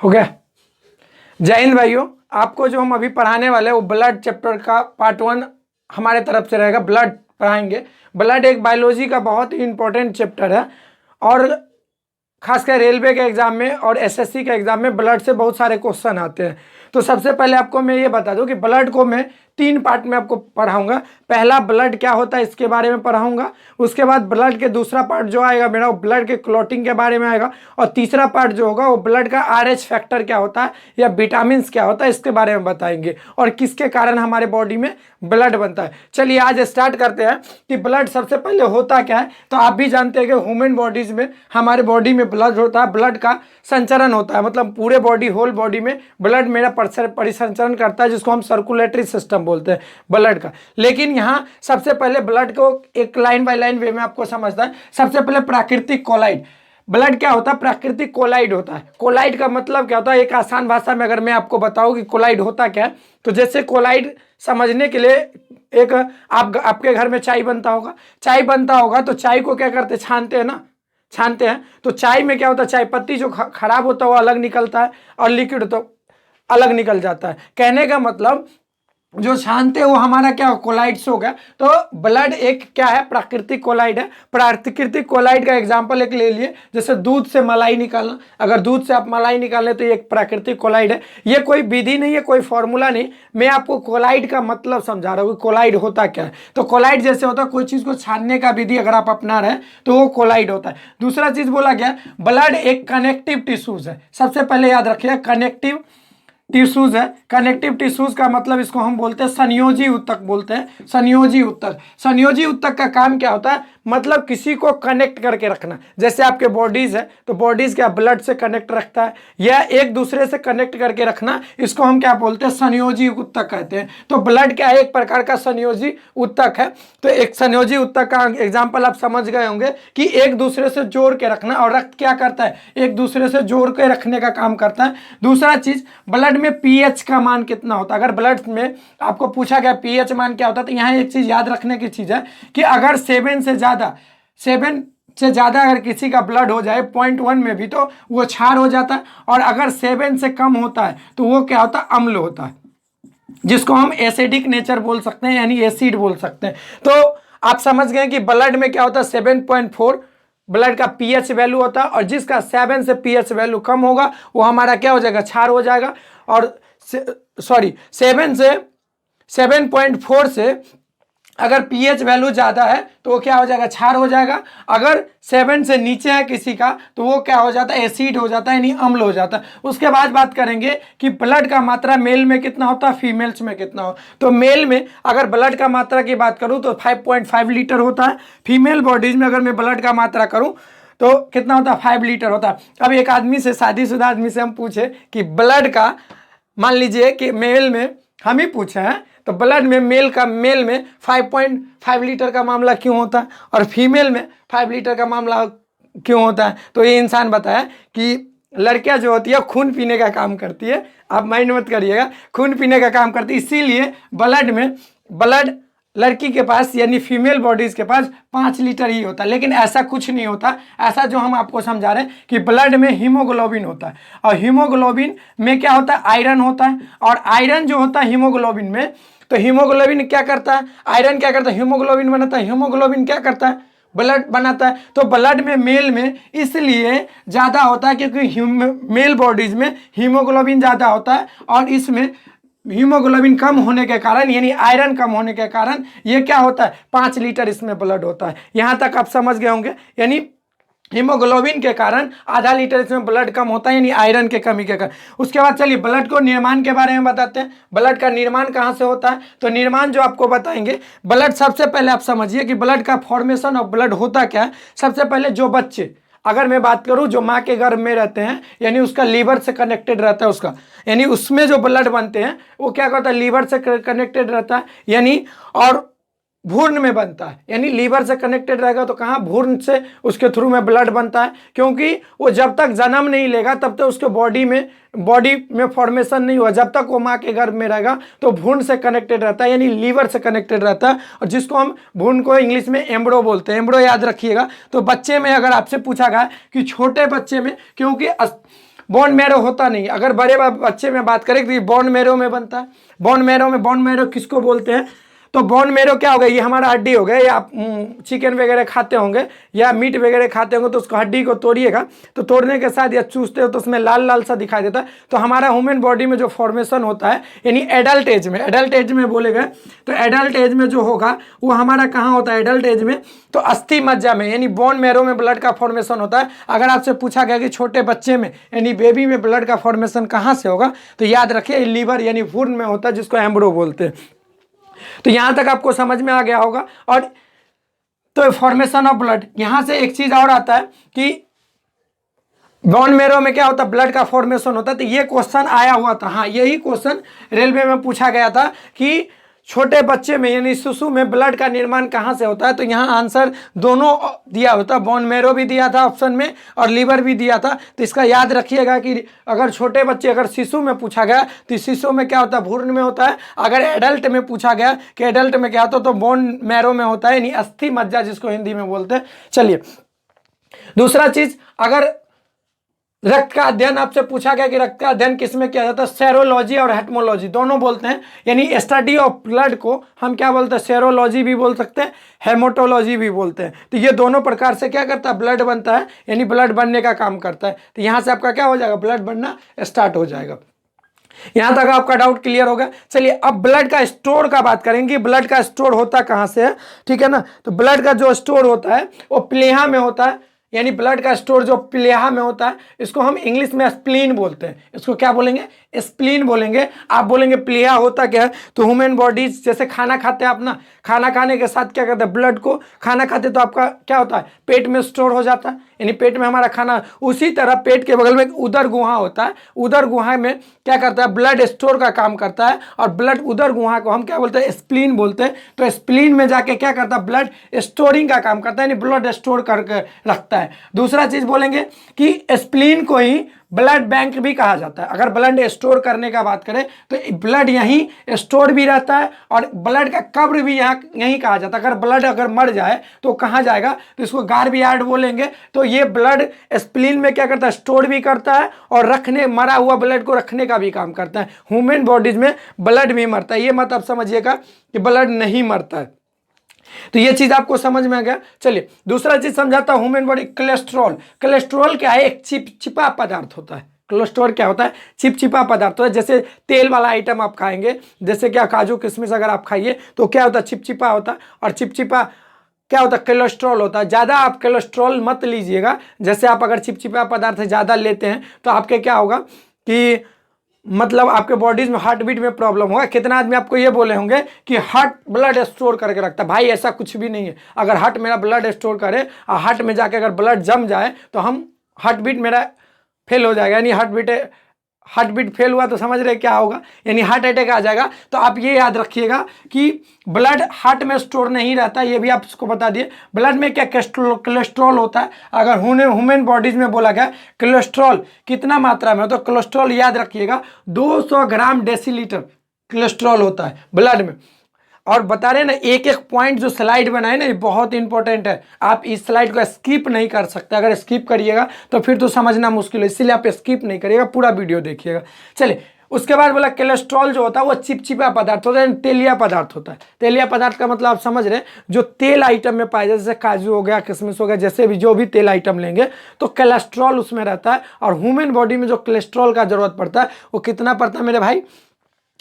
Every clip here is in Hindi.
हो गया। जय हिंद भाइयों, आपको जो हम अभी पढ़ाने वाले हैं वो ब्लड चैप्टर का पार्ट 1 हमारे तरफ से रहेगा। ब्लड पढ़ाएंगे। ब्लड एक बायोलॉजी का बहुत ही इंपॉर्टेंट चैप्टर है और खासकर रेलवे के एग्जाम में और एसएससी के एग्जाम में ब्लड से बहुत सारे क्वेश्चन आते हैं। तो सबसे पहले आपको मैं ये बता दूं कि ब्लड को मैं 3 पार्ट में आपको पढ़ाऊंगा। पहला ब्लड क्या होता है इसके बारे में पढ़ाऊंगा, उसके बाद ब्लड के दूसरा पार्ट जो आएगा मेरा वो ब्लड के क्लॉटिंग के बारे में आएगा, और तीसरा पार्ट जो होगा वो ब्लड का RH फैक्टर क्या होता है या विटामिन क्या होता है इसके बारे में बताएंगे और किसके कारण हमारे बॉडी में ब्लड बनता है। चलिए आज स्टार्ट करते हैं कि ब्लड सबसे पहले होता क्या है। तो आप भी जानते हैं कि ह्यूमन बॉडीज में हमारे बॉडी में ब्लड होता है, ब्लड का संचरण होता है, मतलब पूरे बॉडी होल बॉडी में ब्लड मेरा परिसंचरण करता है जिसको हम सर्कुलेटरी सिस्टम बोलते हैं ब्लड का। लेकिन यहाँ सबसे पहले ब्लड को एक लाइन बाय लाइन वे में आपको समझना है। सबसे पहले प्राकृतिक कोलाइड। ब्लड क्या होता है? प्राकृतिक कोलाइड होता है। कोलाइड का मतलब क्या होता है? एक आसान भाषा में अगर मैं आपको बताऊं कि कोलाइड होता क्या है, तो जैसे कोलाइड समझने के लिए एक आपके घर में चाय बनता होगा तो चाय को क्या करते? छानते हैं। तो चाय में क्या होता है? चाय पत्ती जो खराब होता है वो अलग निकलता है और लिक्विड तो अलग निकल जाता है। कहने का मतलब जो छानते हैं वो हमारा क्या हो? कोलाइड्स हो गया। तो ब्लड एक क्या है? प्राकृतिक कोलाइड है। प्राकृतिक कोलाइड का एग्जांपल एक ले लिए, जैसे दूध से मलाई निकालना। अगर दूध से आप मलाई निकालें तो ये एक प्राकृतिक कोलाइड है। ये कोई विधि नहीं है, कोई फॉर्मूला नहीं, मैं आपको कोलाइड का मतलब समझा रहा हूँ। कोलाइड होता क्या है? तो कोलाइड जैसे होता है कोई चीज को छानने का विधि अगर आप अपना रहे तो वो कोलाइड होता है। दूसरा चीज बोला गया ब्लड एक कनेक्टिव टिश्यूज है। सबसे पहले याद रखिए कनेक्टिव टिश्यूज है। कनेक्टिव टिश्यूज का मतलब इसको हम बोलते हैं संयोजी ऊतक बोलते हैं। संयोजी ऊतक का काम क्या होता है? मतलब किसी को कनेक्ट करके रखना। जैसे आपके बॉडीज है तो बॉडीज क्या ब्लड से कनेक्ट रखता है या एक दूसरे से कनेक्ट करके रखना, इसको हम क्या बोलते हैं? संयोजी ऊतक कहते हैं। तो ब्लड क्या है? एक प्रकार का संयोजी ऊतक है। तो एक संयोजी ऊतक का एग्जाम्पल आप समझ गए होंगे कि एक दूसरे से जोड़ के रखना, और रक्त क्या करता है? एक दूसरे से जोड़ के रखने का काम करता है। दूसरा चीज ब्लड में पीएच का मान कितना होता है? अगर ब्लड में आपको पूछा गया पीएच मान क्या होता है, तो यहाँ एक चीज याद रखने की चीज है कि अगर 7 से ज्यादा अगर किसी का ब्लड हो जाए 0.1 में भी तो वो क्षार हो जाता है, और अगर 7 से कम होता है तो वो क्या होता है? अम्ल होता है, जिसको हम एसिडिक नेचर बोल सकते हैं, यानी एसिड बोल सकते हैं। तो आप समझ गए कि ब्लड में क्या होता है? 7.4 ब्लड का पीएच वैल्यू होता है, और जिसका 7 से पीएच वैल्यू कम होगा वो हमारा क्या हो जाएगा? क्षार हो जाएगा। और 7.4 से अगर पीएच वैल्यू ज्यादा है तो वो क्या हो जाएगा? क्षार हो जाएगा। अगर 7 से नीचे है किसी का तो वो क्या हो जाता है? एसिड हो जाता है, यानी अम्ल हो जाता है। उसके बाद बात करेंगे कि ब्लड का मात्रा मेल में कितना होता है, फीमेल्स में कितना हो। तो मेल में अगर ब्लड का मात्रा की बात करूं तो 5.5 लीटर होता है। फीमेल बॉडीज में अगर मैं ब्लड का मात्रा करूं तो कितना होता है? 5 लीटर होता है। अब एक आदमी से, शादीशुदा आदमी से हम पूछे कि ब्लड का, मान लीजिए कि मेल में हम ही पूछे हैं, तो ब्लड में मेल में 5.5 लीटर का मामला क्यों होता है और फीमेल में 5 लीटर का मामला क्यों होता है? तो ये इंसान बताया कि लड़कियां जो होती है खून पीने का काम करती है। आप माइंड मत करिएगा, खून पीने का काम करती है, इसीलिए ब्लड लड़की के पास यानी फीमेल बॉडीज के पास 5 लीटर ही होता है। लेकिन ऐसा कुछ नहीं होता। ऐसा जो हम आपको समझा रहे हैं कि ब्लड में हीमोग्लोबिन होता है, और हीमोग्लोबिन में क्या होता है? आयरन होता है। और आयरन जो होता है हीमोग्लोबिन में, तो हीमोग्लोबिन क्या करता है? आयरन क्या करता है? हीमोग्लोबिन बनाता है। हीमोग्लोबिन क्या करता है? ब्लड बनाता है। तो ब्लड में मेल में इसलिए ज्यादा होता है क्योंकि मेल बॉडीज में हीमोग्लोबिन ज्यादा होता है, और इसमें हीमोग्लोबिन कम होने के कारण यानी आयरन कम होने के कारण ये क्या होता है? 5 लीटर इसमें ब्लड होता है। यहां तक आप समझ गए होंगे। यानी हीमोग्लोबिन के कारण आधा लीटर इसमें ब्लड कम होता है, यानी आयरन के कमी के कारण। उसके बाद चलिए ब्लड को निर्माण के बारे में बताते हैं। ब्लड का निर्माण कहाँ से होता है? तो निर्माण जो आपको बताएंगे, ब्लड सबसे पहले आप समझिए कि ब्लड का फॉर्मेशन ऑफ ब्लड होता क्या है। सबसे पहले जो बच्चे, अगर मैं बात करूं जो माँ के गर्भ में रहते हैं, यानी उसका लीवर से कनेक्टेड रहता है उसका, यानी उसमें जो ब्लड बनते हैं वो क्या करता है? लीवर से कनेक्टेड रहता है, यानी और भ्रूण में बनता है। यानी लीवर से कनेक्टेड रहेगा तो कहाँ? भ्रूण से उसके थ्रू में ब्लड बनता है, क्योंकि वो जब तक जन्म नहीं लेगा तब तक उसके बॉडी में फॉर्मेशन नहीं हुआ। जब तक वो माँ के गर्भ में रहेगा तो भ्रूण से कनेक्टेड रहता है, यानी लीवर से कनेक्टेड रहता है, और जिसको हम भ्रूण को इंग्लिश में एम्ब्रो बोलते हैं। एम्ब्रो याद रखिएगा। तो बच्चे में अगर आपसे पूछा गया कि छोटे बच्चे में, क्योंकि बोन मैरो होता नहीं। अगर बड़े बच्चे में बात करें तो ये बोन मैरो में बनता है। बोन मैरो किसको बोलते हैं? तो बोन मैरो क्या होगा, ये हमारा हड्डी हो गया, या आप चिकन वगैरह खाते होंगे या मीट वगैरह खाते होंगे तो उसको हड्डी को तोड़िएगा, तो तोड़ने के साथ या चूसते हो तो उसमें लाल लाल सा दिखाई देता है। तो हमारा ह्यूमन बॉडी में जो फॉर्मेशन होता है यानी एडल्ट एज में बोले गए तो एडल्ट एज में जो होगा वो हमारा कहाँ होता है एडल्ट एज में? तो अस्थि मज्जा में यानी बोन मैरो में ब्लड का फॉर्मेशन होता है। अगर आपसे पूछा गया कि छोटे बच्चे में यानी बेबी में ब्लड का फॉर्मेशन कहाँ से होगा, तो याद रखिए लीवर यानी भ्रूण में होता है, जिसको एम्ब्रो बोलते हैं। तो यहां तक आपको समझ में आ गया होगा। और तो फॉर्मेशन ऑफ ब्लड, यहां से एक चीज और आता है कि बोन मैरो में क्या होता है, ब्लड का फॉर्मेशन होता है। तो ये क्वेश्चन आया हुआ था, हाँ यही क्वेश्चन रेलवे में पूछा गया था कि छोटे बच्चे में यानी शिशु में ब्लड का निर्माण कहाँ से होता है। तो यहाँ आंसर दोनों दिया होता है, बोन मैरो भी दिया था ऑप्शन में और लीवर भी दिया था। तो इसका याद रखिएगा कि अगर छोटे बच्चे अगर शिशु में पूछा गया तो शिशु में क्या होता है, भ्रूण में होता है। अगर एडल्ट में पूछा गया कि एडल्ट में क्या होता है, तो बोन मैरो में होता है यानी अस्थि मज्जा, जिसको हिंदी में बोलते हैं। चलिए दूसरा चीज, अगर रक्त का अध्ययन आपसे पूछा गया कि रक्त का अध्ययन किसमें किया जाता है, सेरोलॉजी और हेटमोलॉजी दोनों बोलते हैं। यानी स्टडी ऑफ ब्लड को हम क्या बोलते हैं, सेरोलॉजी भी बोल सकते हैं, हेमोटोलॉजी भी बोलते हैं। तो ये दोनों प्रकार से क्या करता है, ब्लड बनता है यानी ब्लड बनने का काम करता है। तो यहाँ से आपका क्या हो जाएगा, ब्लड बनना स्टार्ट हो जाएगा। यहां तक आपका डाउट क्लियर होगा। चलिए अब ब्लड का स्टोर का बात करेंगे, ब्लड का स्टोर होता कहां से है, ठीक है ना। तो ब्लड का जो स्टोर होता है वो प्लीहा में होता है, यानी ब्लड का स्टोर जो प्लीहा में होता है इसको हम इंग्लिश में स्प्लीन बोलते हैं। इसको क्या बोलेंगे, स्प्लीन बोलेंगे। आप बोलेंगे प्लीहा होता क्या है, तो ह्यूमन बॉडीज जैसे खाना खाते हैं आप ना, खाना खाने के साथ क्या करते हैं, ब्लड को खाना खाते तो आपका क्या होता है, पेट में स्टोर हो जाता है, यानी पेट में हमारा खाना। उसी तरह पेट के बगल में एक उदर गुहा होता है, उदर गुहा में क्या करता है, ब्लड स्टोर का काम करता है। और ब्लड उदर गुहा को हम क्या बोलते हैं, स्प्लीन बोलते हैं। तो स्प्लीन में जाके क्या करता है, ब्लड स्टोरिंग का काम करता है, यानी ब्लड स्टोर करके रखता है। दूसरा चीज बोलेंगे कि स्प्लीन को ही ब्लड बैंक भी कहा जाता है। अगर ब्लड स्टोर करने का बात करें तो ब्लड यहीं स्टोर भी रहता है और ब्लड का कब्र भी यहीं कहा जाता है। अगर ब्लड अगर मर जाए तो कहाँ जाएगा, तो इसको गार्ब यार्ड बोलेंगे। तो ये ब्लड स्प्लीन में क्या करता है, स्टोर भी करता है और रखने, मरा हुआ ब्लड को रखने का भी काम करता है। ह्यूमन बॉडीज में ब्लड भी मरता है, ये मत आप समझिएगा कि ब्लड नहीं मरता है। तो ये चीज आपको समझ में आ गया। चलिए दूसरा चीज समझाता हूं, ह्यूमन बॉडी कोलेस्ट्रॉल। कोलेस्ट्रॉल क्या है, एक चिपचिपा पदार्थ होता है। कोलेस्ट्रॉल क्या होता है, चिपचिपा पदार्थ होता है। जैसे तेल वाला आइटम आप खाएंगे, जैसे क्या काजू किशमिश अगर आप खाइए तो क्या होता है, चिपचिपा होता है। और चिपचिपा क्या होता है, कोलेस्ट्रॉल होता है। ज़्यादा आप कोलेस्ट्रॉल मत लीजिएगा। जैसे आप अगर चिपचिपा पदार्थ ज़्यादा लेते हैं तो आपके क्या होगा कि मतलब आपके बॉडीज में हार्ट बीट में प्रॉब्लम होगा। कितना आदमी आपको ये बोले होंगे कि हार्ट ब्लड स्टोर करके रखता है। भाई ऐसा कुछ भी नहीं है। अगर हार्ट मेरा ब्लड स्टोर करे और हार्ट में जाके अगर ब्लड जम जाए तो हम हार्ट बीट मेरा फेल हो जाएगा, यानी हार्ट बीट फेल हुआ तो समझ रहे क्या होगा, यानी हार्ट अटैक आ जाएगा। तो आप ये याद रखिएगा कि ब्लड हार्ट में स्टोर नहीं रहता, ये भी आप उसको बता दिए। ब्लड में क्या कोलेस्ट्रॉल होता है। अगर ह्यूमन बॉडीज में बोला गया कोलेस्ट्रॉल कितना मात्रा में हो, तो कोलेस्ट्रॉल याद रखिएगा 200 ग्राम डेसीलीटर कोलेस्ट्रॉल होता है ब्लड में। और बता रहे ना, एक एक पॉइंट जो स्लाइड बनाए ना, ये बहुत इंपॉर्टेंट है। आप इस स्लाइड को स्किप नहीं कर सकते। अगर स्किप करिएगा तो फिर तो समझना मुश्किल है, इसीलिए आप स्किप नहीं करिएगा, पूरा वीडियो देखिएगा। चलिए उसके बाद बोला कोलेस्ट्रॉल जो होता है वो चिपचिपा पदार्थ होता है, तेलिया पदार्थ होता है। तेलिया पदार्थ का मतलब आप समझ रहे हैं, जो तेल आइटम में पाया जाए, जैसे काजू हो गया, किशमिश हो गया, जैसे भी जो भी तेल आइटम लेंगे तो कोलेस्ट्रॉल उसमें रहता है। और ह्यूमन बॉडी में जो कोलेस्ट्रॉल का जरूरत पड़ता है वो कितना पड़ता है मेरे भाई,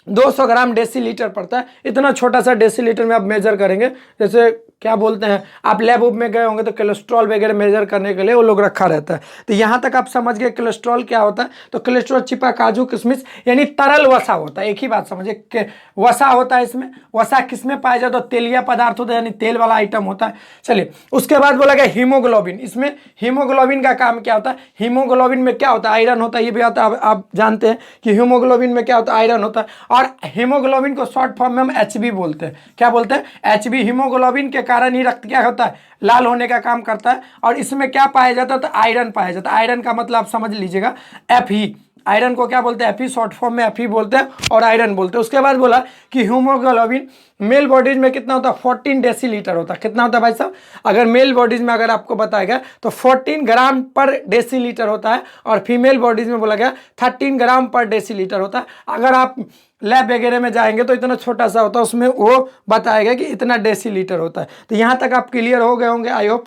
200 ग्राम डेसीलीटर पड़ता है। इतना छोटा सा डेसीलीटर में आप मेजर करेंगे। जैसे क्या बोलते हैं, आप लैब में गए होंगे तो कोलेस्ट्रॉल वगैरह मेजर करने के लिए वो लोग रखा रहता है। तो यहाँ तक आप समझ गए कोलेस्ट्रॉल क्या होता है। तो कोलेस्ट्रॉल चिपा काजू किशमिश यानी तरल वसा होता है। एक ही बात समझिए, वसा होता है इसमें। वसा किसमें पाया जाता है, तो तेलिया पदार्थ होता है, यानी तेल वाला आइटम होता है। चलिए उसके बाद बोला गया हीमोग्लोबिन। इसमें हीमोग्लोबिन का काम क्या होता है, हीमोग्लोबिन में क्या होता है, आयरन होता है। ये भी आता है, आप जानते हैं कि हीमोग्लोबिन में क्या होता है, आयरन होता है। और हीमोग्लोबिन को शॉर्ट फॉर्म में हम एचबी बोलते हैं। क्या बोलते हैं, एचबी। हीमोग्लोबिन के कारण ही रक्त क्या होता है, लाल होने का काम करता है। और इसमें क्या पाया जाता है, तो आयरन पाया जाता है। आयरन का मतलब आप समझ लीजिएगा Fe। आयरन को क्या बोलते हैं? Fe, शॉर्ट फॉर्म में Fe बोलते हैं और आयरन बोलते हैं। उसके बाद बोला कि हीमोग्लोबिन मेल बॉडीज में कितना होता है? 14 डेसीलीटर होता है। कितना होता है भाई साहब? अगर मेल बॉडीज में अगर आपको बताया गया तो 14 ग्राम पर डेसीलीटर होता है, और फीमेल बॉडीज में बोला गया 13 ग्राम पर डेसीलीटर होता है। अगर आप लैब वगैरह में जाएंगे तो इतना छोटा सा होता है, उसमें वो बताएगा कि इतना डेसीलीटर होता है। तो यहाँ तक आप क्लियर हो गए होंगे, आई होप,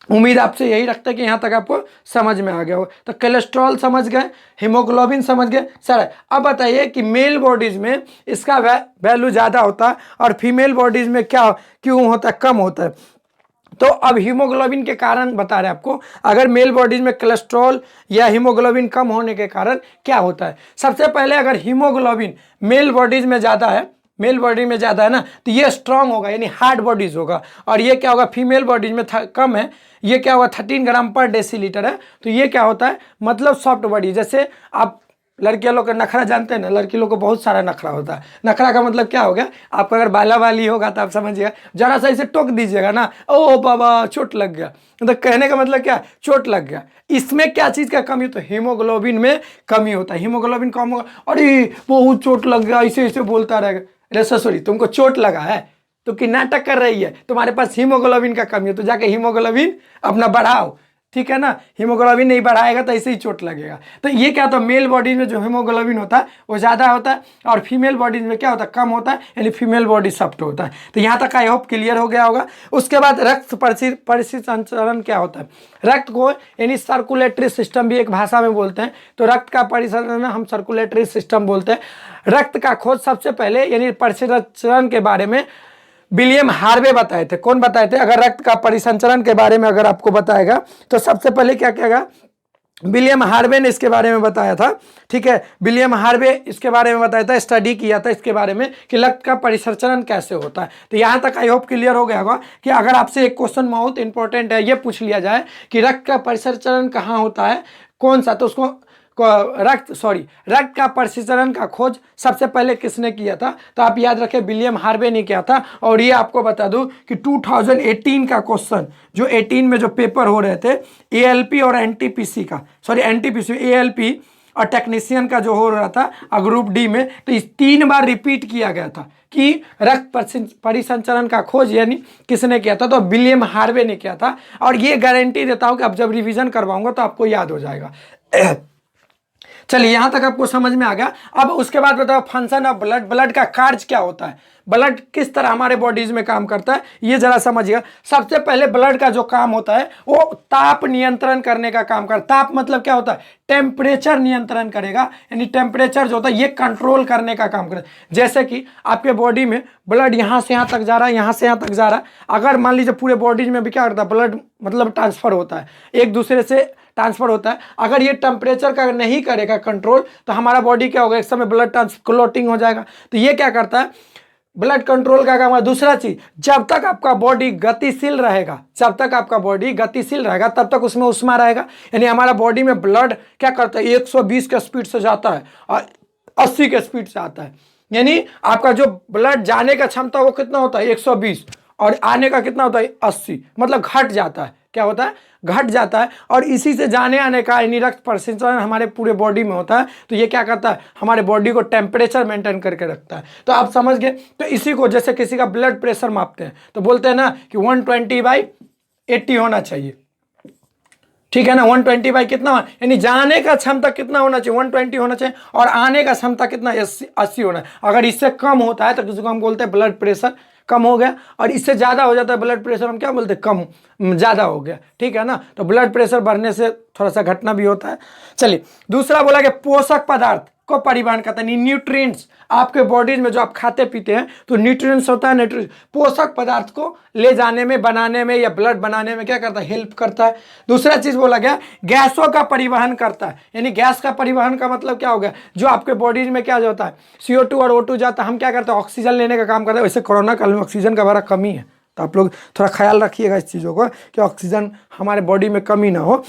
उम्मीद आपसे यही रखता है कि यहाँ तक आपको समझ में आ गया हो। तो कोलेस्ट्रॉल समझ गए, हीमोग्लोबिन समझ गए सर। अब बताइए कि मेल बॉडीज में इसका वैल्यू ज़्यादा होता है और फीमेल बॉडीज में क्या क्यों होता है? कम होता है। तो अब हीमोग्लोबिन के कारण बता रहे हैं आपको, अगर मेल बॉडीज में कोलेस्ट्रॉल या हीमोग्लोबिन कम होने के कारण क्या होता है। सबसे पहले अगर हीमोग्लोबिन मेल बॉडीज में ज़्यादा है, मेल बॉडी में ज़्यादा है ना, तो ये स्ट्रांग होगा, यानी हार्ड बॉडीज होगा। और ये क्या होगा? फीमेल बॉडीज में कम है, ये क्या होगा? 13 ग्राम पर डेसीलीटर है, तो ये क्या होता है? मतलब सॉफ्ट बॉडी। जैसे आप लड़कियों लोग का नखरा जानते हैं ना, लड़की लोग को बहुत सारा नखरा होता है। नखरा का मतलब क्या हो गया? आपका अगर बाला वाली होगा तो आप समझिएगा, जरा सा इसे टोक दीजिएगा ना, ओ बाबा चोट लग गया, तो कहने का मतलब क्या? चोट लग गया। इसमें क्या चीज़ का कमी? तो हीमोग्लोबिन में कमी होता है। हीमोग्लोबिन कम होगा, अरे बहुत चोट लग गया, ऐसे ऐसे बोलता रहेगा। अरे सॉरी, तुमको चोट लगा है तो कि नाटक कर रही है, तुम्हारे पास हीमोग्लोबिन का कमी है, तो जाके हीमोग्लोबिन अपना बढ़ाओ, ठीक है ना। हीमोग्लोबिन नहीं बढ़ाएगा तो ऐसे ही चोट लगेगा। तो ये क्या होता है? मेल बॉडीज में जो हीमोग्लोबिन होता है वो ज़्यादा होता है, और फीमेल बॉडीज में क्या होता है? कम होता है, यानी फीमेल बॉडी सॉफ्ट होता है। तो यहाँ तक आई होप क्लियर हो गया होगा। उसके बाद रक्त परिसंचरण क्या होता है? रक्त को यानी सर्कुलेटरी सिस्टम भी एक भाषा में बोलते हैं, तो रक्त का परिसंचरण हम सर्कुलेटरी सिस्टम बोलते हैं। रक्त का खोज सबसे पहले यानी परिसंचरण के बारे में विलियम हार्वे बताए थे। कौन बताए थे? अगर रक्त का परिसंचरण के बारे में अगर आपको बताएगा तो सबसे पहले क्या कहेगा? विलियम हार्वे ने इसके बारे में बताया था, ठीक है। विलियम हार्वे इसके बारे में बताया था, स्टडी किया था इसके बारे में कि रक्त का परिसंचरण कैसे होता है। तो यहाँ तक आई होप क्लियर हो गया होगा कि अगर आपसे एक क्वेश्चन बहुत इंपॉर्टेंट है, ये पूछ लिया जाए कि रक्त का परिसंचरण कहाँ होता है, कौन सा, तो उसको रक्त का परिसंचरण का खोज सबसे पहले किसने किया था? तो आप याद रखें, विलियम हार्वे ने किया था। और ये आपको बता दूं कि 2018 का क्वेश्चन, जो 18 में जो पेपर हो रहे थे एएलपी और एनटीपीसी का, सॉरी एनटीपीसी, एएलपी और टेक्नीशियन का जो हो रहा था ग्रुप डी में, तो इस 3 बार रिपीट किया गया था कि रक्त परिसंचरण का खोज यानी किसने किया था? तो विलियम हार्वे ने किया था। और ये गारंटी देता हूं कि अब जब रिवीजन करवाऊंगा तो आपको याद हो जाएगा। चलिए यहाँ तक आपको समझ में आ गया। अब उसके बाद बताओ फंक्शन ऑफ ब्लड, ब्लड का कार्य क्या होता है, ब्लड किस तरह हमारे बॉडीज में काम करता है, ये जरा समझिएगा। सबसे पहले ब्लड का जो काम होता है वो ताप नियंत्रण करने का काम करता है। ताप मतलब क्या होता है? टेम्परेचर नियंत्रण करेगा, यानी टेम्परेचर जो होता है ये कंट्रोल करने का काम करता है। जैसे कि आपके बॉडी में ब्लड यहाँ से यहाँ तक जा रहा है, यहाँ से यहाँ तक जा रहा है, अगर मान लीजिए पूरे बॉडीज में भी क्या करता है? ब्लड मतलब ट्रांसफर होता है, एक दूसरे से ट्रांसफर होता है। अगर ये टेम्परेचर का नहीं करेगा कंट्रोल तो हमारा बॉडी क्या होगा? एक समय ब्लड क्लॉटिंग हो जाएगा। तो ये क्या करता है? ब्लड कंट्रोल का काम है। दूसरा चीज, जब तक आपका बॉडी गतिशील रहेगा, जब तक आपका बॉडी गतिशील रहेगा तब तक उसमें उष्मा रहेगा। यानी हमारा बॉडी में ब्लड क्या करता है? 120 के स्पीड से जाता है और 80 के स्पीड से आता है। यानी आपका जो ब्लड जाने का क्षमता वो कितना होता है? 120, और आने का कितना होता है? 80, मतलब घट जाता है। क्या होता है? घट जाता है। और इसी से जाने आने का यानी रक्त परिसंचरण हमारे पूरे बॉडी में होता है। तो ये क्या करता है? हमारे बॉडी को टेम्परेचर मेंटेन करके रखता है। तो आप समझ गए। तो इसी को जैसे किसी का ब्लड प्रेशर मापते हैं तो बोलते हैं ना कि 120/80 होना चाहिए, ठीक है ना। 120 बाई कितना, यानी जाने का क्षमता कितना होना चाहिए? 120 होना चाहिए, और आने का क्षमता कितना? 80 होना है। अगर इससे कम होता है तो किसी को हम बोलते हैं ब्लड प्रेशर कम हो गया, और इससे ज़्यादा हो जाता है ब्लड प्रेशर, हम क्या बोलते हैं? कम, ज़्यादा हो गया, ठीक है ना। तो ब्लड प्रेशर बढ़ने से थोड़ा सा घटना भी होता है। चलिए दूसरा बोला कि पोषक पदार्थ को परिवहन करता है, न्यूट्रिएंट्स। आपके बॉडीज में जो आप खाते पीते हैं तो न्यूट्रिएंट्स होता है, न्यूट्रिएंट्स पोषक पदार्थ को ले जाने में, बनाने में या ब्लड बनाने में क्या करता है? हेल्प करता है। दूसरा चीज बोला गया गैसों का परिवहन करता है, यानी गैस का परिवहन का मतलब क्या हो गया? जो आपके बॉडीज में क्या होता है? CO2 और O2 जाता है, हम क्या करते हैं? ऑक्सीजन लेने का काम करते हैं। वैसे कोरोना काल में ऑक्सीजन का बड़ा कमी है, तो आप लोग थोड़ा ख्याल रखिएगा इस चीज़ों को कि ऑक्सीजन हमारे बॉडी में कमी ना हो।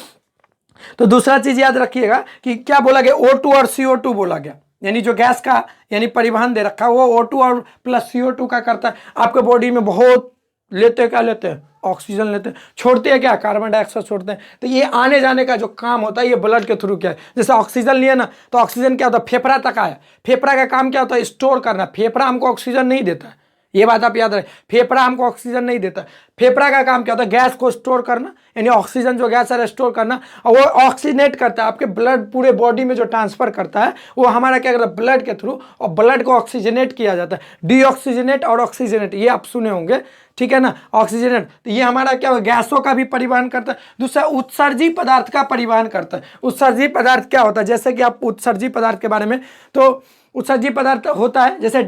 तो दूसरा चीज याद रखिएगा कि क्या बोला गया? O2 और CO2 बोला गया, यानी जो गैस का यानी परिवहन दे रखा है वो O2 और प्लस CO2 का करता है। आपके बॉडी में बहुत लेते हैं, क्या लेते हैं? ऑक्सीजन लेते हैं, छोड़ते हैं क्या, कार्बन डाइऑक्साइड छोड़ते हैं। तो ये आने जाने का जो काम होता है ये ब्लड के थ्रू क्या है, जैसे ऑक्सीजन लिया ना तो ऑक्सीजन क्या होता है, फेफड़ा तक आया, फेफड़ा का काम क्या होता है, स्टोर करना। फेफड़ा हमको ऑक्सीजन नहीं देता है, ये बात आप याद रखें, फेफड़ा हमको ऑक्सीजन नहीं देता। फेफड़ा का काम क्या होता है, गैस को स्टोर करना, यानी ऑक्सीजन जो गैस है स्टोर करना, और वो ऑक्सीनेट करता है, आपके ब्लड पूरे बॉडी में जो ट्रांसफर करता है वो हमारा क्या करता है, ब्लड के थ्रू, और ब्लड को ऑक्सीजनेट किया जाता है। डीऑक्सीजनेट और ऑक्सीजनेट ये आप सुने होंगे, ठीक है ना। ऑक्सीजनेट तो ये हमारा क्या होगा, गैसों का भी परिवहन करता है। दूसरा उत्सर्जी पदार्थ का परिवहन करता है। उत्सर्जी पदार्थ क्या होता है, जैसे कि आप उत्सर्जी पदार्थ के बारे में, तो उत्सर्जी पदार्थ होता है जैसे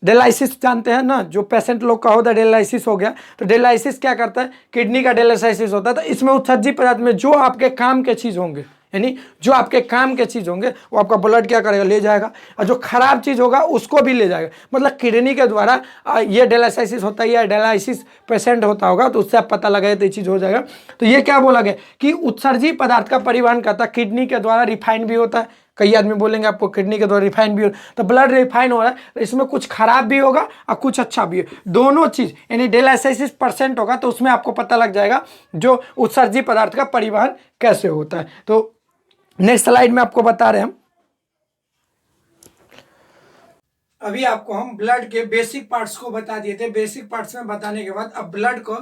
डेलाइसिस जानते हैं ना, जो पेशेंट लोग का होता है डेलाइसिस हो गया, तो डेलाइसिस क्या करता है, किडनी का डेलाइसिस होता है। तो इसमें उत्सर्जी पदार्थ में जो आपके काम के चीज़ होंगे, यानी जो आपके काम के चीज़ होंगे वो आपका ब्लड क्या करेगा, ले जाएगा, और जो खराब चीज़ होगा उसको भी ले जाएगा। मतलब किडनी के द्वारा ये डेलाइसिस होता है या डेलाइसिस पेशेंट होता होगा तो उससे आप पता लगाए तो ये चीज़ हो जाएगा। तो ये क्या बोला गया कि उत्सर्जी पदार्थ का परिवहन करता है, किडनी के द्वारा रिफाइन भी होता है। कई आदमी बोलेंगे आपको किडनी के द्वारा रिफाइन भी हो, तो ब्लड रिफाइन हो रहा है, तो इसमें कुछ खराब भी होगा और कुछ अच्छा भी है, दोनों चीज़। यानी डेलाइसिस परसेंट होगा तो उसमें आपको पता लग जाएगा जो उत्सर्जी पदार्थ का परिवहन कैसे होता है। तो नेक्स्ट स्लाइड में आपको बता रहे हैं हम, अभी आपको हम ब्लड के बेसिक पार्ट्स को बता दिए थे। बेसिक पार्ट्स में बताने के बाद अब ब्लड को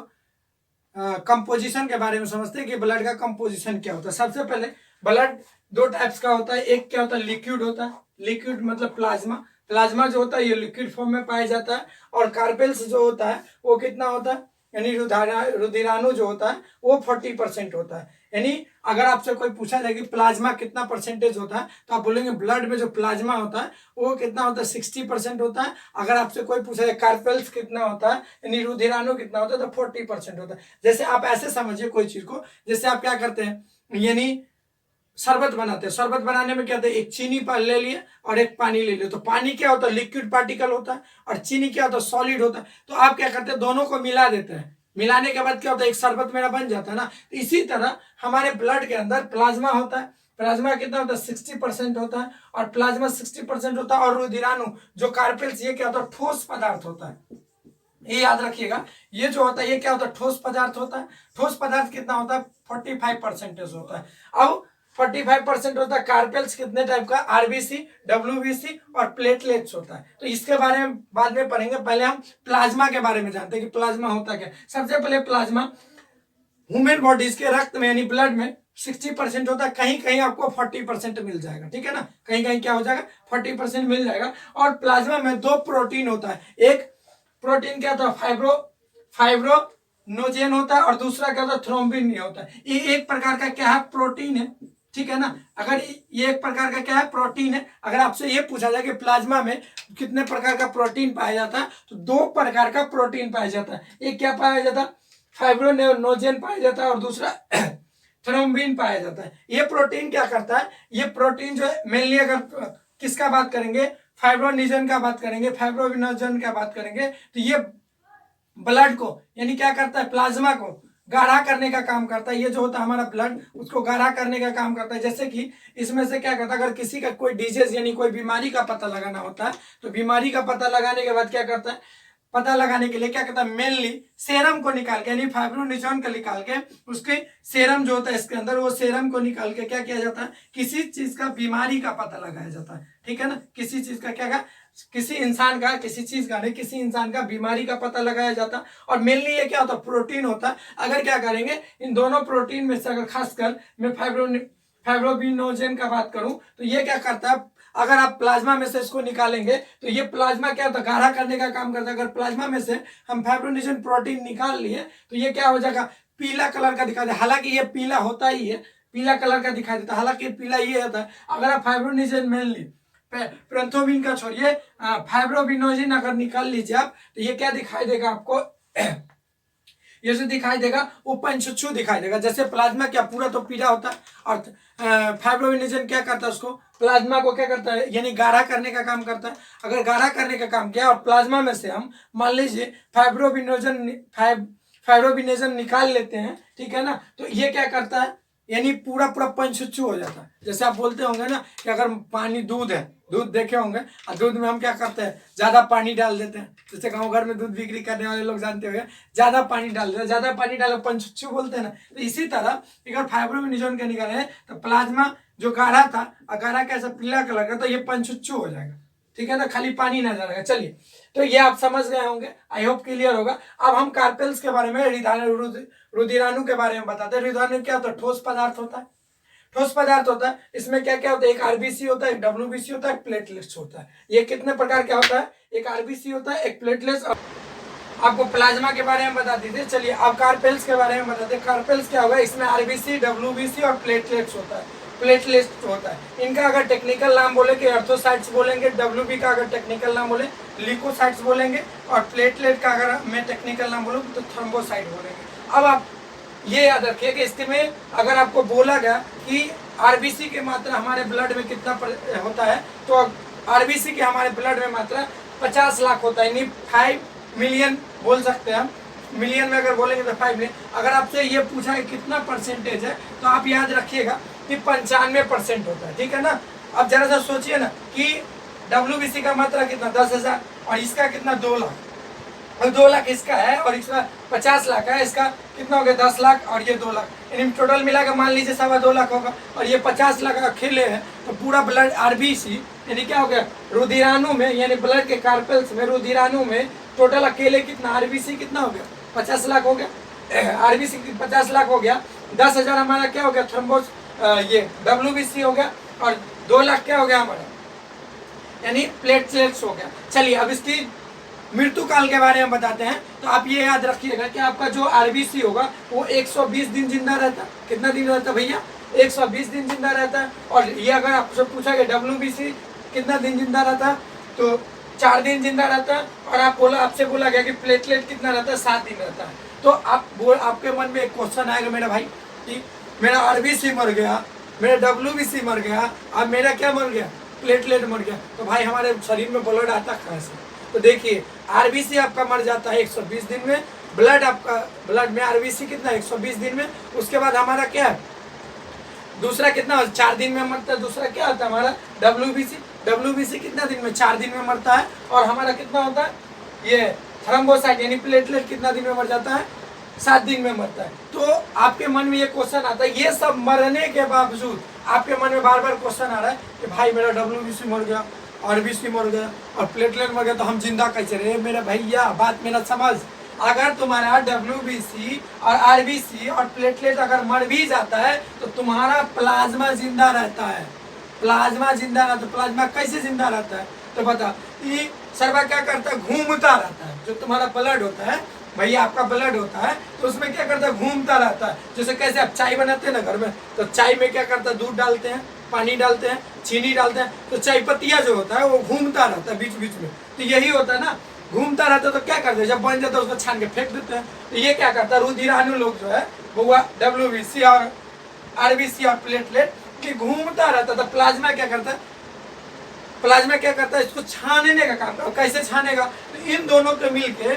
कंपोजिशन के बारे में समझते हैं कि ब्लड का कंपोजिशन क्या होता है। सबसे पहले ब्लड दो टाइप्स का होता है, एक क्या होता है, लिक्विड होता है, लिक्विड मतलब प्लाज्मा। प्लाज्मा जो होता है ये लिक्विड फॉर्म में पाया जाता है, और कार्पेल्स जो होता है वो कितना होता है, यानी रुधिराणु जो होता है वो 40% होता है। यानी अगर आपसे कोई पूछा जाए कि प्लाज्मा कितना परसेंटेज होता है तो आप बोलेंगे ब्लड में जो प्लाज्मा होता है वो कितना होता है, 60% होता है। अगर आपसे कोई पूछा जाए कार्पेल्स कितना होता है, यानी रुधिराणु कितना होता है, तो 40% होता है। जैसे आप ऐसे समझिए कोई चीज को, जैसे आप क्या करते हैं, यानी शरबत बनाते हैं, शरबत बनाने में क्या होता है, एक चीनी ले लिए और एक पानी ले लिए। तो पानी क्या होता है, लिक्विड पार्टिकल होता है, और चीनी क्या होता है, सॉलिड होता है। तो आप क्या करते हैं, दोनों को मिला देते हैं, मिलाने के बाद क्या होता है, एक शरबत मेरा बन जाता है ना। तो इसी तरह हमारे ब्लड के अंदर प्लाज्मा होता है। प्लाज्मा कितना होता है, 60% होता है, और प्लाज्मा 60% होता है। और रुधिराणु जो कार्पेल्स ये क्या होता है, ठोस पदार्थ होता है। ये याद रखिएगा, ये जो होता है ये क्या होता है, ठोस पदार्थ होता है। ठोस पदार्थ कितना होता है, 45% होता है। अब 45% होता है। कार्पेल्स कितने टाइप का, आरबीसी, डब्ल्यूबीसी और प्लेटलेट्स होता है। तो इसके बारे में बाद में पढ़ेंगे, पहले हम प्लाज्मा के बारे में जानते हैं कि प्लाज्मा होता क्या। सबसे पहले प्लाज्मा ह्यूमन बॉडीज के रक्त में यानी ब्लड में 60% होता है, कहीं कहीं आपको 40% मिल जाएगा, ठीक है ना, कहीं कहीं क्या हो जाएगा, 40% मिल जाएगा। और प्लाज्मा में दो प्रोटीन होता है, एक प्रोटीन क्या होता है, फाइब्रोनोजेन होता है, और दूसरा क्या होता है, थ्रोम्बिन होता है। ये एक प्रकार का क्या है, प्रोटीन है, ठीक है ना। अगर ये एक प्रकार का क्या है, प्रोटीन है। अगर आपसे ये पूछा जाए कि प्लाज्मा में कितने प्रकार का प्रोटीन पाया जाता है, तो दो प्रकार का प्रोटीन पाया जाता है। एक क्या पाया जाता है, फाइब्रोनोजेन पाया जाता है, और दूसरा थ्रोम्बिन पाया जाता है। ये प्रोटीन क्या करता है, ये प्रोटीन जो है मेनली अगर किसका बात करेंगे, फाइब्रोनिजन का बात करेंगे, फाइब्रोविनोजन का बात करेंगे, तो ये ब्लड को यानी क्या करता है, प्लाज्मा को गाढ़ा करने का काम करता है। ये जो होता है हमारा ब्लड, उसको गाढ़ा करने का काम करता है। जैसे कि इसमें से क्या करता है, अगर किसी का कोई डिजीज यानी कोई बीमारी का पता लगाना होता है, तो बीमारी का पता लगाने के बाद क्या करता है, पता लगाने के लिए क्या करता है, मेनली सेरम को निकाल के यानी फाइब्रोनिजन को निकाल के, उसके सेरम जो होता है इसके अंदर, वो सेरम को निकाल के क्या किया जाता है, किसी चीज का बीमारी का पता लगाया जाता है, ठीक है ना। किसी चीज का क्या, किसी इंसान का, किसी चीज का नहीं, किसी इंसान का बीमारी का पता लगाया जाता है। और मेनली ये क्या होता है, प्रोटीन होता है। अगर क्या करेंगे, इन दोनों प्रोटीन में से अगर खासकर मैं फाइब्रोबिनोजेन का बात करूं, तो ये क्या करता है, अगर आप प्लाज्मा में से इसको निकालेंगे तो ये प्लाज्मा क्या होता है, गाढ़ा करने का काम करता है। अगर प्लाज्मा में से हम फाइब्रोनिजन प्रोटीन निकाल लिए तो ये क्या हो जाएगा, पीला कलर का दिखाई देता है। हालांकि ये पीला होता ही है, पीला कलर का दिखाई देता है, हालांकि पीला ये होता है। अगर आप फाइब्रोनिजन मेनली पैंथोबिन का छोड़िए, फाइब्रोबिनोजिन अगर निकाल लीजिए आप, तो ये क्या दिखाई देगा आपको, ये जो दिखाई देगा वो पंचुच्छू दिखाई देगा। जैसे प्लाज्मा क्या पूरा तो पीला होता है, और फाइब्रोबिनोजन क्या करता है, उसको प्लाज्मा को क्या करता है, यानी गाढ़ा करने का काम करता है। अगर गाढ़ा करने का काम किया और प्लाज्मा में से हम मान लीजिए फाइब्रोबिनोजन निकाल लेते हैं, ठीक है ना, तो ये क्या करता है, यानी पूरा पूरा पंचुच्चू हो जाता है। जैसे आप बोलते होंगे ना कि अगर पानी दूध है, दूध देखे होंगे, और दूध में हम क्या करते हैं, ज्यादा पानी डाल देते हैं। जैसे गाँव घर में दूध बिक्री करने वाले लोग जानते होंगे, ज्यादा पानी डाल देते हैं, ज्यादा पानी डालो पंचुच्चू बोलते हैं ना। तो इसी तरह अगर फाइब्रो में निजोन के निकाले तो प्लाज्मा जो गाढ़ा था, गाढ़ा कैसा पीला कलर का, तो ये पंचुच्चू हो जाएगा, ठीक है ना, खाली पानी ना जाएगा। चलिए, तो ये आप समझ गए होंगे, आई होप क्लियर होगा। अब हम कार्पेल्स के बारे में, रुधिराणु के बारे में बताते हैं। रुधिराणु क्या होता है, ठोस पदार्थ होता है, ठोस पदार्थ होता है। इसमें क्या क्या होता है, एक आरबीसी होता है, एक डब्ल्यूबीसी होता है, एक प्लेटलेट्स होता है। ये कितने प्रकार का होता है, एक आरबीसी होता है, एक प्लेटलेट्स। आपको प्लाज्मा के बारे में बता दीजिए। चलिए अब कार्पेल्स के बारे में बताते हैं। कार्पेल्स क्या होगा, इसमें आरबीसी, डब्ल्यूबीसी और प्लेटलेट्स होता है, प्लेटलेट्स होता है। इनका अगर टेक्निकल नाम बोले कि एर्थोसाइट्स बोलेंगे, डब्ल्यूबी का अगर टेक्निकल नाम बोले ल्यूकोसाइट्स बोलेंगे, और प्लेटलेट का अगर मैं टेक्निकल नाम बोलूँ तो थ्रोम्बोसाइट बोलेंगे। अब आप ये याद रखिए कि इसमें अगर आपको बोला गया कि आरबीसी की मात्रा हमारे ब्लड में कितना होता है, तो आरबीसी की हमारे ब्लड में मात्रा 50 लाख होता है, यानी 5 मिलियन बोल सकते हैं हम। मिलियन में अगर बोलेंगे तो 5 मिलियन। अगर आपसे ये पूछा है कितना परसेंटेज है, तो आप याद रखिएगा कि 95% होता है, ठीक है ना। अब जरा सा सोचिए ना कि डब्ल्यूबीसी का मात्रा कितना, 10,000, और इसका कितना 2 लाख, और 2 लाख इसका है, और इसका 50 लाख है, इसका कितना हो गया 10 लाख, और ये 2 लाख, यानी टोटल मिला के मान लीजिए 2.25 लाख होगा, और ये 50 लाख अकेले है। तो पूरा ब्लड आरबीसी यानी क्या हो गया, रुधिराणु में, यानी ब्लड के कार्पेल्स में, रुधिराणु में टोटल अकेले कितना, आरबीसी कितना हो गया, 50 लाख हो गया। आरबीसी 50 लाख हो गया, 10,000 हमारा क्या हो गया, थ्रोम्बोस, ये डब्ल्यूबीसी हो गया, और 2 लाख क्या हो गया हमारा, यानी प्लेटलेट्स हो गया। चलिए अब इसकी मृत्यु काल के बारे में बताते हैं। तो आप ये याद रखिएगा कि आपका जो आरबीसी होगा वो 120 दिन जिंदा रहता है। कितना दिन रहता है भैया, 120 दिन जिंदा रहता है। और ये अगर आपसे पूछा गया डब्ल्यूबीसी कितना दिन जिंदा रहता है, तो 4 दिन जिंदा रहता है। और आपसे बोला गया कि प्लेटलेट कितना रहता है, 7 दिन रहता है। तो आपके मन में एक क्वेश्चन आएगा मेरा भाई कि मेरा आरबीसी मर गया, मेरा डब्ल्यूबीसी मर गया, अब मेरा क्या मर गया, प्लेटलेट मर गया, तो भाई हमारे शरीर में ब्लड आता कहाँ से। तो देखिए आरबीसी आपका मर जाता है 120 दिन में, ब्लड में आरबीसी कितना 120 दिन में। उसके बाद हमारा क्या है, दूसरा कितना 4 दिन में मरता है। दूसरा क्या होता है हमारा डब्ल्यूबीसी कितना दिन में, 4 दिन में मरता है। और हमारा कितना होता है, ये थ्रोम्बोसाइट यानी प्लेटलेट कितना दिन में मर जाता है, 7 दिन में मरता है। तो आपके मन में ये क्वेश्चन आता है, ये सब मरने के बावजूद आपके मन में बार बार क्वेश्चन आ रहा है कि भाई मेरा डब्ल्यूबीसी मर गया, आरबीसी मर गया और प्लेटलेट मर गया, तो हम जिंदा कैसे रहे। मेरा भैया बात मेरा समझ, अगर तुम्हारा डब्ल्यूबीसी और आरबीसी और प्लेटलेट अगर मर भी जाता है तो तुम्हारा प्लाज्मा जिंदा रहता है। प्लाज्मा जिंदा रहता है। प्लाज्मा कैसे जिंदा रहता है, तो बता, ये सर्वा क्या करता है, घूमता रहता है। जो तुम्हारा ब्लड होता है भैया, आपका ब्लड होता है, तो उसमें क्या करता है, घूमता रहता है। जैसे कैसे आप चाय बनाते हैं ना घर में, तो चाय में क्या करता है, दूध डालते हैं, पानी डालते हैं, चीनी डालते हैं, तो चाय पत्तियां जो होता है वो घूमता रहता है बीच बीच में। तो यही होता है ना, घूमता रहता है। तो क्या करते हैं, जब बन जाता है उसको छान के फेंक देते हैं। तो ये क्या करता है, रुधिराणु लोग जो है वो डब्ल्यूबीसी और आरबीसी और प्लेटलेट की घूमता रहता है। तो प्लाज्मा क्या करता है, प्लाज्मा क्या करता है, इसको छानने का काम करता है। कैसे छानेगा, तो इन दोनों को मिलके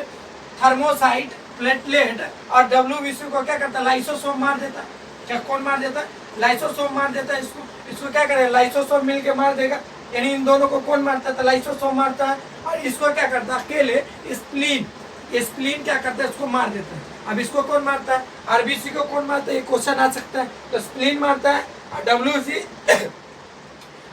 थर्मोसाइट, प्लेटलेट और डब्ल्यूबीसी को क्या करता है, लाइसोसोम मार देता है। क्या कौन मार देता है, लाइसोसोम मार देता है। इसको क्या करेगा, लाइसोसोम मिलके मार देगा। यानी इन दोनों को कौन मारता है, तो लाइसोसोम मारता है। और इसको क्या करता है, अकेले स्प्लीन क्या करता है, इसको मार देता है। अब इसको कौन मारता है, आरबीसी को कौन मारता है, ये क्वेश्चन आ सकता है। तो स्प्लीन मारता है, और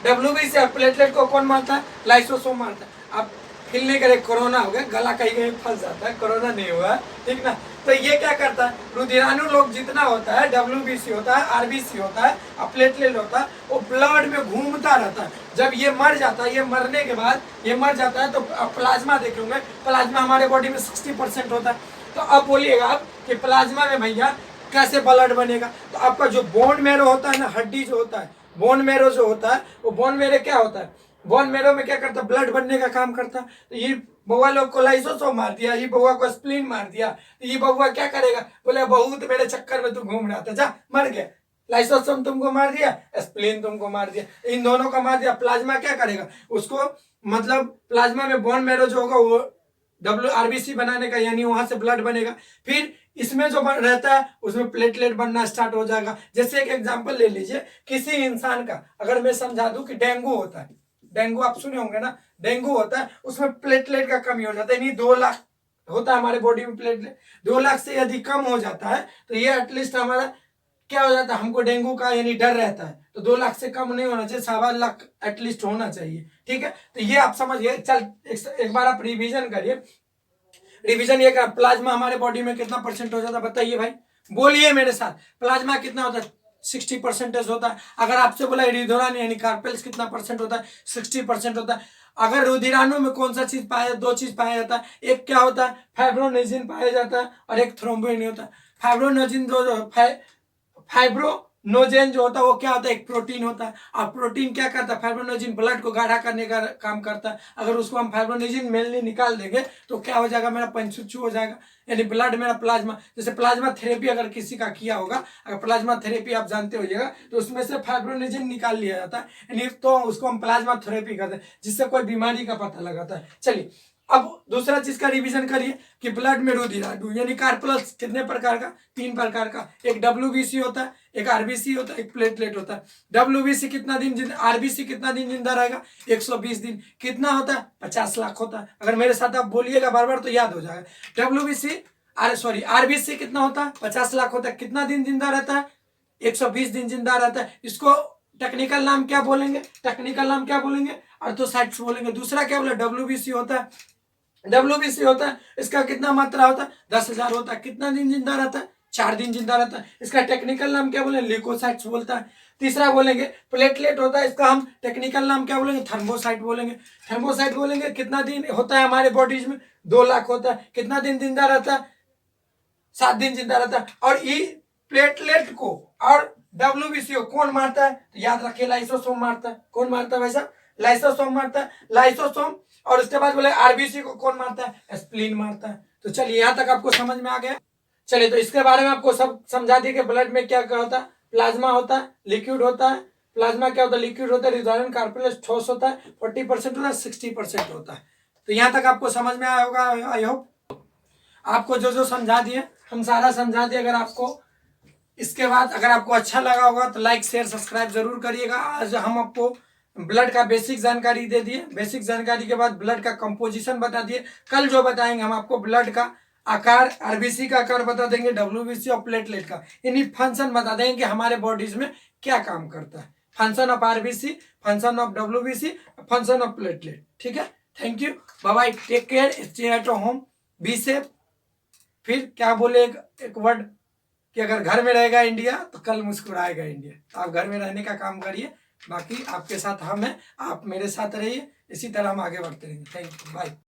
डब्ल्यूबीसी और प्लेटलेट को कौन मारता है, लाइसोसोम मारता है। अब खिलने के कोरोना हो गया, गला कहीं कहीं फंस जाता है, कोरोना नहीं हुआ, ठीक ना। तो ये क्या करता है, रुधिराणु लोग जितना होता है, डब्ल्यूबीसी होता है, आरबीसी होता है और प्लेटलेट होता है, वो ब्लड में घूमता रहता है। जब ये मर जाता है, ये मरने के बाद ये मर जाता है, तो प्लाज्मा देखेंगे, प्लाज्मा हमारे बॉडी में 60% होता है। तो अब बोलिएगा आप कि प्लाज्मा में भैया कैसे ब्लड बनेगा। तो आपका जो बोन मैरो होता है ना, हड्डी जो होता है, बोन मैरो जो होता है, वो बोन मैरो क्या होता है, बोन मैरो में क्या करता है, ब्लड बनने का काम करता है। तो ये बउआ लोग को लाइसोसोम मार दिया, ये बउआ को स्प्लीन मार दिया, तो ये बउआ क्या करेगा, बोले बहुत मेरे चक्कर में तू घूम रहा था, जा मर गया। लाइसोसोम तुमको मार दिया, स्प्लीन तुमको मार दिया, इन दोनों को मार दिया। प्लाज्मा क्या करेगा, उसको मतलब प्लाज्मा में बोन मैरो जो होगा वो आरबीसी बनाने का, यानी वहां से ब्लड बनेगा। फिर इसमें जो रहता है उसमें प्लेटलेट बनना स्टार्ट हो जाएगा। जैसे एक एग्जांपल ले लीजिए, किसी इंसान का अगर मैं समझा दूं कि डेंगू होता है, डेंगू आप सुने होंगे ना, डेंगू होता है, उसमें प्लेटलेट का कमी हो जाता है, यानी 2 लाख होता है हमारे बॉडी में प्लेटलेट, 2 लाख से यदि कम हो जाता है तो ये एटलीस्ट हमारा क्या हो जाता है, हमको डेंगू का यानी डर रहता है, तो 2 लाख से कम नहीं होना चाहिए, 1.25 लाख एटलीस्ट होना चाहिए। ठीक है, तो ये आप समझिए। चल एक बार आप रिवीजन करिए। रिवीजन ये कर, प्लाज्मा हमारे बॉडी में कितना परसेंट हो जाता है बताइए भाई, बोलिए मेरे साथ। प्लाज्मा कितना होता है? 60% होता है। अगर आपसे बोला रुधिरान यानी कार्पेल्स कितना परसेंट होता है? 60% होता है। अगर रुधिराणु में कौन सा चीज पाया, 2 चीज पाया जाता है, एक क्या होता है, फाइब्रोनेजिन पाया जाता है, और एक थ्रोम्बोइन होता है। फाइब्रोनेजिन जो फाइब्रोनोजेन जो होता है वो क्या होता है, एक प्रोटीन होता है। और प्रोटीन क्या करता है, फाइब्रोनोजेन ब्लड को गाढ़ा करने का काम करता है। अगर उसको हम फाइब्रोनोजेन मेनली निकाल देंगे तो क्या हो जाएगा, मेरा पंचुच्चू हो जाएगा, यानी ब्लड मेरा प्लाज्मा। जैसे प्लाज्मा थेरेपी अगर किसी का किया होगा, अगर प्लाज्मा थेरेपी आप जानते होइएगा, तो उसमें से फाइब्रोनोजेन निकाल लिया जाता है, यानी तो उसको हम प्लाज्मा थेरेपी करते हैं, जिससे कोई बीमारी का पता लगाता है। चलिए अब दूसरा चीज का रिवीजन करिए कि ब्लड में रुधिराणु यानी कार्पेल्स कितने प्रकार का, 3 प्रकार का, एक डब्ल्यूबीसी होता है, एक आरबीसी होता है, एक प्लेटलेट होता है। डब्ल्यूबीसी कितना दिन, आरबीसी कितना दिन जिंदा रहेगा, 120 दिन। कितना होता है, 50 लाख होता है। अगर मेरे साथ आप बोलिएगा बार बार तो याद हो जाएगा। डब्ल्यूबीसी आरबीसी कितना होता है, 50 लाख होता है। कितना दिन जिंदा रहता है, 120 दिन जिंदा रहता है। इसको टेक्निकल नाम क्या बोलेंगे, टेक्निकल नाम क्या बोलेंगे, अर्थोसाइट्स बोलेंगे। दूसरा क्या बोले, डब्ल्यूबीसी होता है, डब्ल्यूबीसी होता है, इसका कितना मात्रा होता है, 10,000 होता है। कितना दिन जिंदा रहता है, 4 दिन जिंदा रहता है। इसका टेक्निकल नाम क्या बोले, ल्यूकोसाइट्स बोलता है। तीसरा बोलेंगे प्लेटलेट होता है, इसका हम टेक्निकल नाम क्या बोलेंगे, थर्मोसाइट बोलेंगे। थर्मोसाइट बोलेंगे। कितना दिन होता है हमारे बॉडीज में, 2 लाख होता है। कितना दिन जिंदा रहता है, 7 दिन जिंदा रहता है। और ई प्लेटलेट को और डब्ल्यूबीसी को कौन मारता है, तो याद रखिए लाइसोसोम मारता है। कौन मारता है भाई साहब, लाइसोसोम मारता है, लाइसोसोम। और उसके बाद बोले आरबीसी को कौन मारता है, स्प्लीन मारता है। तो चलिए यहां तक आपको समझ में आ गया। चलिए तो इसके बारे में आपको सब समझा दिए कि ब्लड में क्या क्या होता है, प्लाज्मा होता है, लिक्विड होता है। प्लाज्मा क्या होता है, लिक्विड होता है, रुधिराण कार्पेल्स ठोस होता है, 40% होता है, 60% होता है। तो यहां तक आपको समझ में आया होगा, आई होप। आपको जो जो समझा दिए हम सारा समझा दिए। अगर आपको इसके बाद अगर आपको अच्छा लगा होगा तो लाइक शेयर सब्सक्राइब जरूर करिएगा। आज हम आपको ब्लड का बेसिक जानकारी दे दिए, बेसिक जानकारी के बाद ब्लड का कंपोजिशन बता दिए। कल जो बताएंगे हम आपको ब्लड का आकार, आरबीसी का आकार बता देंगे, डब्ल्यूबीसी और प्लेटलेट का, यानी फंक्शन बता देंगे कि हमारे बॉडीज में क्या काम करता है। Function of RBC, function of WBC, function of platelet. ठीक है, thank you, bye bye, take care, stay at home, be safe. फिर क्या बोले एक वर्ड कि अगर घर में रहेगा इंडिया तो कल मुस्कुराएगा इंडिया। तो आप घर में रहने का काम करिए, बाकी आपके साथ हम हैं, आप मेरे साथ रहिए, इसी तरह हम आगे बढ़ते रहेंगे। Thank you, bye.